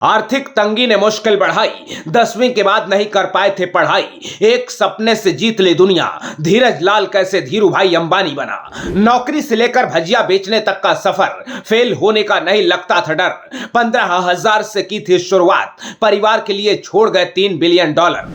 आर्थिक तंगी ने मुश्किल बढ़ाई, 10वीं के बाद नहीं कर पाए थे पढ़ाई, एक सपने से जीत ले दुनिया, धीरज लाल कैसे धीरू भाई अंबानी बना। नौकरी से लेकर भजिया बेचने तक का सफर, फेल होने का नहीं लगता था डर। 15,000 से की थी शुरुआत, परिवार के लिए छोड़ गए $3 बिलियन।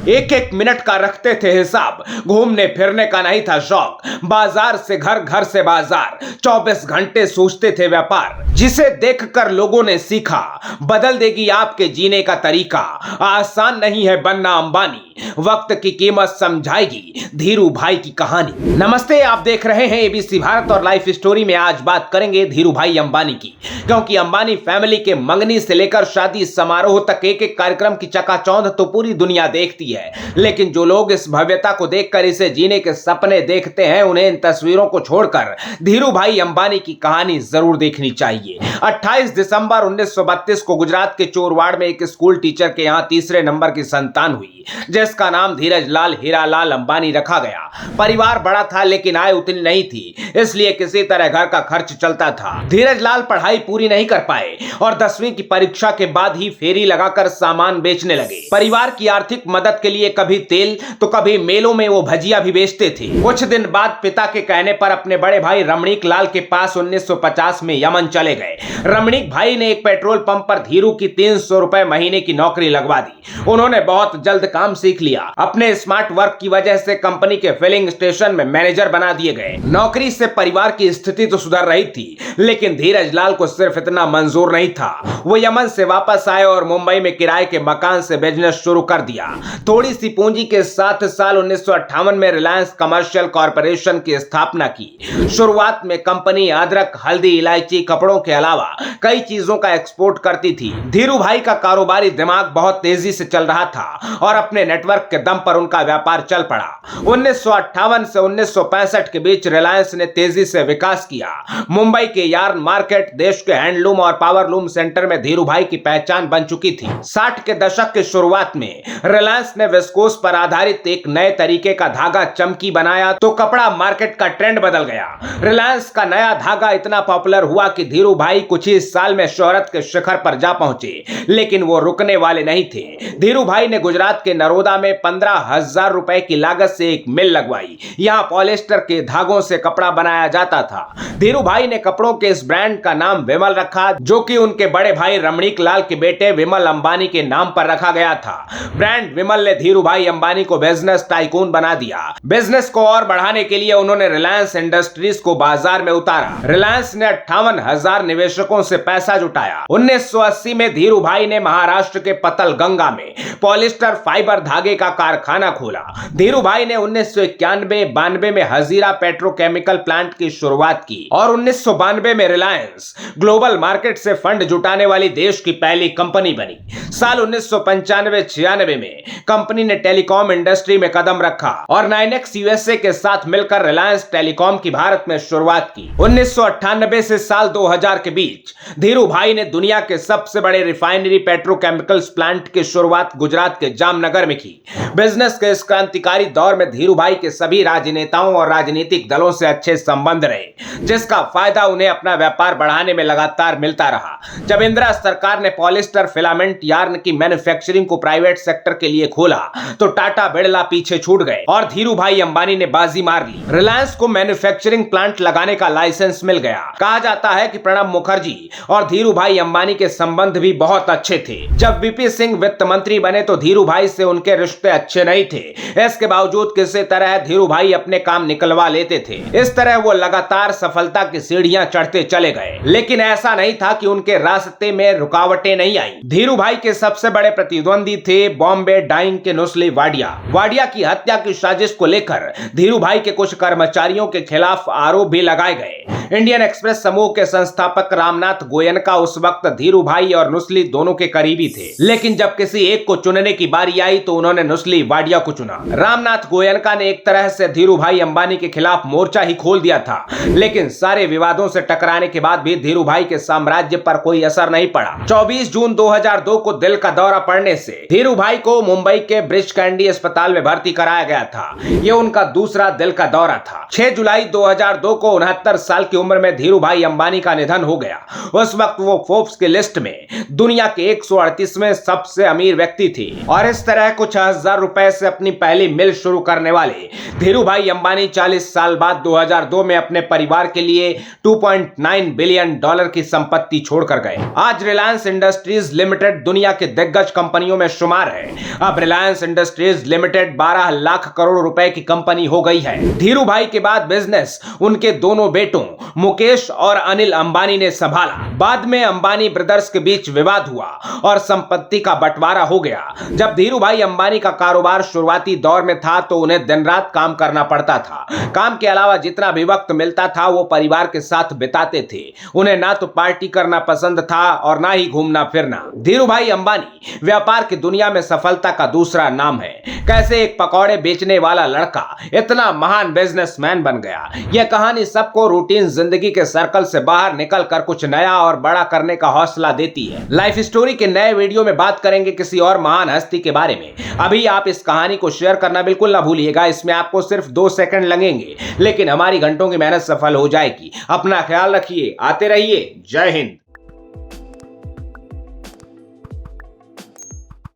एक एक मिनट का रखते थे हिसाब, घूमने फिरने का नहीं था शौक, बाजार से घर, घर से बाजार, 24 घंटे सोचते थे व्यापार। जिसे देखकर लोगों ने सीखा, बदल देगी आपके जीने का तरीका। आसान नहीं है बनना अंबानी, वक्त की कीमत समझाएगी धीरू भाई की कहानी। नमस्ते, आप देख रहे हैं एबीसी भारत और लाइफ स्टोरी में आज बात करेंगे धीरू भाई अंबानी की, क्योंकि अंबानी फैमिली के मंगनी से लेकर शादी समारोह तक एक एक कार्यक्रम की चकाचौंध तो पूरी दुनिया देखती है, लेकिन जो लोग इस भव्यता को देखकर इसे जीने के सपने देखते हैं, उन्हें इन तस्वीरों को छोड़कर धीरू भाई अंबानी की कहानी जरूर देखनी चाहिए। 28 दिसंबर 1932 को गुजरात के चोरवाड़ में एक स्कूल टीचर के यहाँ तीसरे नंबर की संतान हुई, जिसका नाम धीरज लाल हीरालाल अंबानी रखा गया। परिवार बड़ा था लेकिन आय उतनी नहीं थी, इसलिए किसी तरह घर का खर्च चलता था। धीरज लाल पढ़ाई पूरी नहीं कर पाए और 10वीं की परीक्षा के बाद ही फेरी लगाकर सामान बेचने लगे। परिवार की आर्थिक मदद के लिए कभी तेल तो कभी मेलों में वो भजिया भी बेचते थे। कुछ दिन बाद पिता के कहने पर अपने बड़े भाई रमणीक लाल के पास 1950 में यमन चले गए। रमणीक भाई ने एक पेट्रोल पंप पर धीरू की 300 रुपए महीने की नौकरी लगवा दी। उन्होंने बहुत जल्द काम सीख लिया। अपने स्मार्ट वर्क की वजह से कंपनी के फिलिंग स्टेशन में मैनेजर बना दिए गए। नौकरी से परिवार की स्थिति तो सुधर रही थी, लेकिन धीरज लाल को सिर्फ इतना मंजूर नहीं था। वो यमन से वापस आए और मुंबई में किराए के मकान से बिजनेस शुरू कर दिया। थोड़ी सी पूंजी के साथ साल 1958 में रिलायंस कमर्शियल कॉर्पोरेशन की स्थापना की। शुरुआत में कंपनी अदरक, हल्दी, इलायची, कपड़ों के अलावा कई चीजों का एक्सपोर्ट करती थी। धीरू भाई का कारोबारी दिमाग बहुत तेजी से चल रहा था और अपने नेटवर्क के दम पर उनका व्यापार चल पड़ा। 1958 से 1965 के बीच रिलायंस ने तेजी से विकास किया। मुंबई के यार्न मार्केट, देश के हैंडलूम और पावरलूम सेंटर में धीरू भाई की पहचान बन चुकी थी। 60 के दशक की शुरुआत में रिलायंस ने विस्कोस पर आधारित एक नए तरीके का धागा चमकी बनाया तो कपड़ा मार्केट का ट्रेंड बदल गया। रिलायंस का नया धागा इतना पॉपुलर हुआ कि धीरू भाई कुछ ही साल में शोहरत के शिखर पर जा पहुंचे, लेकिन वो रुकने वाले नहीं थे। धीरू भाई ने गुजरात के नरोदा में 15,000 रुपए की लागत से एक मिल लगवाई। यहाँ पॉलिस्टर के धागों से कपड़ा बनाया जाता था। धीरू भाई ने कपड़ों के इस ब्रांड का नाम विमल रखा, जो कि उनके बड़े भाई रमणीक लाल के बेटे विमल अंबानी के नाम पर रखा गया था। ब्रांड विमल ने धीरू भाई अंबानी को बिजनेस टाइकून बना दिया। बिजनेस को और बढ़ाने के लिए उन्होंने रिलायंस इंडस्ट्रीज को बाजार में उतारा। रिलायंस ने 58,000 निवेशकों से पैसा जुटाया। 1980 में धीरू भाई ने महाराष्ट्र के पतलगंगा में पॉलिस्टर फाइबर धागे का कारखाना खोला। धीरू भाई ने 1991-92 में हजीरा पेट्रोकेमिकल प्लांट की शुरुआत की और 1992 में रिलायंस ग्लोबल मार्केट से फंड जुटाने वाली देश की पहली कंपनी बनी। साल 1995-96 में कंपनी ने टेलीकॉम इंडस्ट्री में कदम रखा और 9X USA के साथ मिलकर रिलायंस टेलीकॉम की भारत में शुरुआत की। 1998 से साल 2000 के बीच धीरू भाई ने दुनिया के सबसे बड़े रिफाइनरी पेट्रोकेमिकल्स प्लांट की शुरुआत गुजरात के जामनगर में की। बिजनेस के इस क्रांतिकारी दौर में धीरू भाई के सभी राजनेताओं और राजनीतिक दलों से अच्छे संबंध रहे, जिसका फायदा उन्हें अपना व्यापार बढ़ाने में लगातार मिलता रहा। जब इंदिरा सरकार ने पॉलिस्टर फिलामेंट यार्न की मैन्युफैक्चरिंग को प्राइवेट सेक्टर के लिए खोला तो टाटा बिरला पीछे छूट गए और धीरू भाई अंबानी ने बाजी मार ली। रिलायंस को मैन्युफैक्चरिंग प्लांट लगाने का लाइसेंस मिल गया। कहा जाता है कि प्रणब मुखर्जी और धीरू भाई अंबानी के संबंध भी बहुत अच्छे थे। जब वीपी सिंह वित्त मंत्री बने तो धीरू भाई से उनके रिश्ते अच्छे नहीं थे। इसके बावजूद किसी तरह धीरू भाई अपने काम निकलवा लेते थे। इस तरह वो लगातार सफलता की सीढ़ियां चढ़ते चले गए, लेकिन ऐसा नहीं था कि उनके रास्ते में रुकावटें नहीं आई। धीरू भाई के सबसे बड़े प्रतिद्वंदी थे बॉम्बे डाइंग के नुस्ली वाडिया। वाडिया की हत्या की साजिश को लेकर धीरू भाई के कुछ कर्मचारियों के खिलाफ आरोप भी लगाए गए। इंडियन एक्सप्रेस समूह के संस्थापक रामनाथ गोयनका उस वक्त धीरू भाई और नुस्ली दोनों के करीबी थे, लेकिन जब किसी एक को चुनने की बारी आई तो उन्होंने नुस्ली वाडिया को चुना। रामनाथ गोयनका ने एक तरह से धीरू भाई अंबानी के खिलाफ मोर्चा ही खोल दिया था, लेकिन सारे विवादों से टकराने के बाद भी धीरू भाई के साम्राज्य पर कोई असर नहीं पड़ा। 24 जून 2002 को दिल का दौरा पड़ने से धीरू भाई को मुंबई के ब्रिच कैंडी अस्पताल में भर्ती कराया गया था। ये उनका दूसरा दिल का दौरा था। 6 जुलाई 2002 को 69 साल की उम्र में धीरू भाई अंबानी का निधन हो गया। उस वक्त वो फोर्ब्स की लिस्ट में दुनिया के 138वें सबसे अमीर व्यक्ति थे और इस तरह कुछ हजार रुपए से अपनी पहली मिल शुरू करने वाले धीरू भाई अंबानी 40 साल बाद 2002 में अपने परिवार के लिए 2.9 बिलियन डॉलर की संपत्ति छोड़कर गए। आज रिलायंस इंडस्ट्रीज लिमिटेड दुनिया के दिग्गज कंपनियों में शुमार है। अब रिलायंस इंडस्ट्रीज लिमिटेड 12 लाख करोड़ रुपए की कंपनी हो गई है। धीरू भाई के बाद बिजनेस उनके दोनों बेटों मुकेश और अनिल अंबानी ने संभाला। बाद में अंबानी ब्रदर्स के बीच विवाद हुआ और संपत्ति का बंटवारा हो गया। जब धीरू भाई अंबानी का कारोबार शुरुआती दौर में था तो उन्हें दिन रात काम करना पड़ता था। काम के अलावा जितना भी वक्त मिलता था वो परिवार के साथ बिताते थे। उन्हें ना तो पार्टी करना पसंद था और ना ही घूमना फिरना। धीरू भाई अंबानी व्यापार की दुनिया में सफलता का दूसरा नाम है। कैसे एक पकौड़े बेचने वाला लड़का इतना महान बिजनेसमैन बन गया, यह कहानी सबको रूटीन जिंदगी के सर्कल से बाहर निकलकर कुछ नया और बड़ा करने का हौसला देती है। लाइफ स्टोरी के नए वीडियो में बात करेंगे किसी और महान हस्ती के बारे में। अभी आप इस कहानी को शेयर करना बिल्कुल ना भूलिएगा। इसमें आपको सिर्फ 2 सेकंड लगेंगे लेकिन हमारी घंटों की मेहनत सफल हो जाएगी। अपना ख्याल रखिए, आते रहिए। जय हिंद।